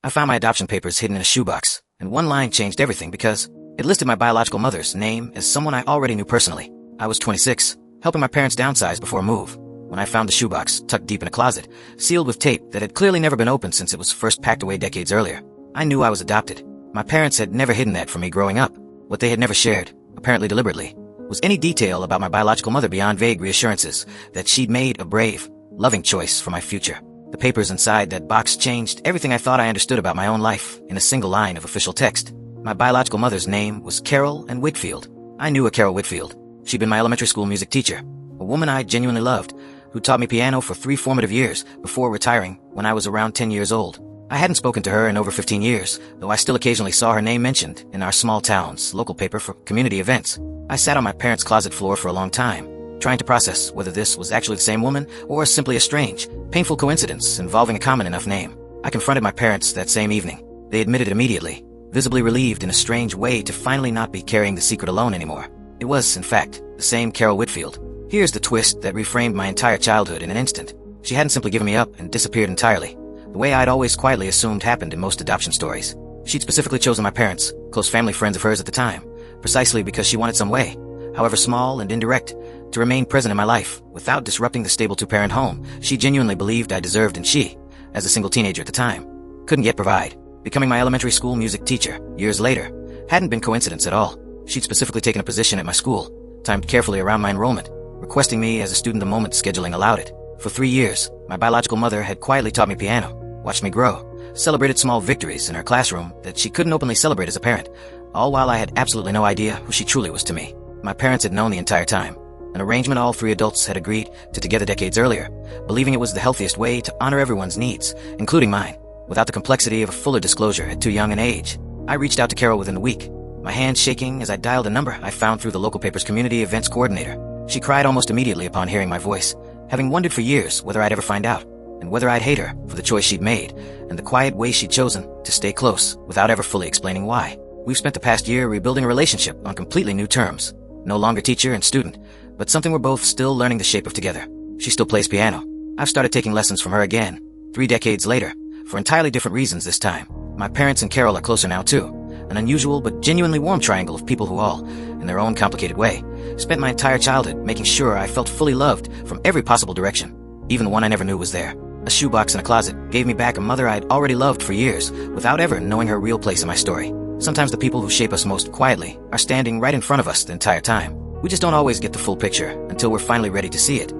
I found my adoption papers hidden in a shoebox, and one line changed everything because it listed my biological mother's name as someone I already knew personally. I was 26, helping my parents downsize before a move, when I found the shoebox tucked deep in a closet, sealed with tape that had clearly never been opened since it was first packed away decades earlier. I knew I was adopted. My parents had never hidden that from me growing up. What they had never shared, apparently deliberately, was any detail about my biological mother beyond vague reassurances that she'd made a brave, loving choice for my future. The papers inside that box changed everything I thought I understood about my own life in a single line of official text. My biological mother's name was Carol Ann Whitfield. I knew a Carol Whitfield. She'd been my elementary school music teacher, a woman I genuinely loved, who taught me piano for 3 formative years before retiring when I was around 10 years old. I hadn't spoken to her in over 15 years, though I still occasionally saw her name mentioned in our small town's local paper for community events. I sat on my parents' closet floor for a long time, trying to process whether this was actually the same woman or simply a strange, painful coincidence involving a common enough name. I confronted my parents that same evening. They admitted it immediately, visibly relieved in a strange way to finally not be carrying the secret alone anymore. It was, in fact, the same Carol Whitfield. Here's the twist that reframed my entire childhood in an instant. She hadn't simply given me up and disappeared entirely, the way I'd always quietly assumed happened in most adoption stories. She'd specifically chosen my parents, close family friends of hers at the time, precisely because she wanted some way, however small and indirect, to remain present in my life without disrupting the stable 2-parent home she genuinely believed I deserved, and she, as a single teenager at the time, couldn't yet provide. Becoming my elementary school music teacher, years later, hadn't been coincidence at all. She'd specifically taken a position at my school, timed carefully around my enrollment, requesting me as a student the moment scheduling allowed it. For 3 years, my biological mother had quietly taught me piano, watched me grow, celebrated small victories in her classroom that she couldn't openly celebrate as a parent, all while I had absolutely no idea who she truly was to me. My parents had known the entire time, an arrangement all 3 adults had agreed to together decades earlier, believing it was the healthiest way to honor everyone's needs, including mine, without the complexity of a fuller disclosure at too young an age. I reached out to Carol within a week, my hand shaking as I dialed a number I found through the local paper's community events coordinator. She cried almost immediately upon hearing my voice, having wondered for years whether I'd ever find out, and whether I'd hate her for the choice she'd made, and the quiet way she'd chosen to stay close without ever fully explaining why. We've spent the past year rebuilding a relationship on completely new terms. No longer teacher and student, but something we're both still learning the shape of together. She still plays piano. I've started taking lessons from her again, 3 decades later, for entirely different reasons this time. My parents and Carol are closer now too, an unusual but genuinely warm triangle of people who all, in their own complicated way, spent my entire childhood making sure I felt fully loved from every possible direction, even the one I never knew was there. A shoebox in a closet gave me back a mother I'd already loved for years without ever knowing her real place in my story. Sometimes the people who shape us most quietly are standing right in front of us the entire time. We just don't always get the full picture until we're finally ready to see it.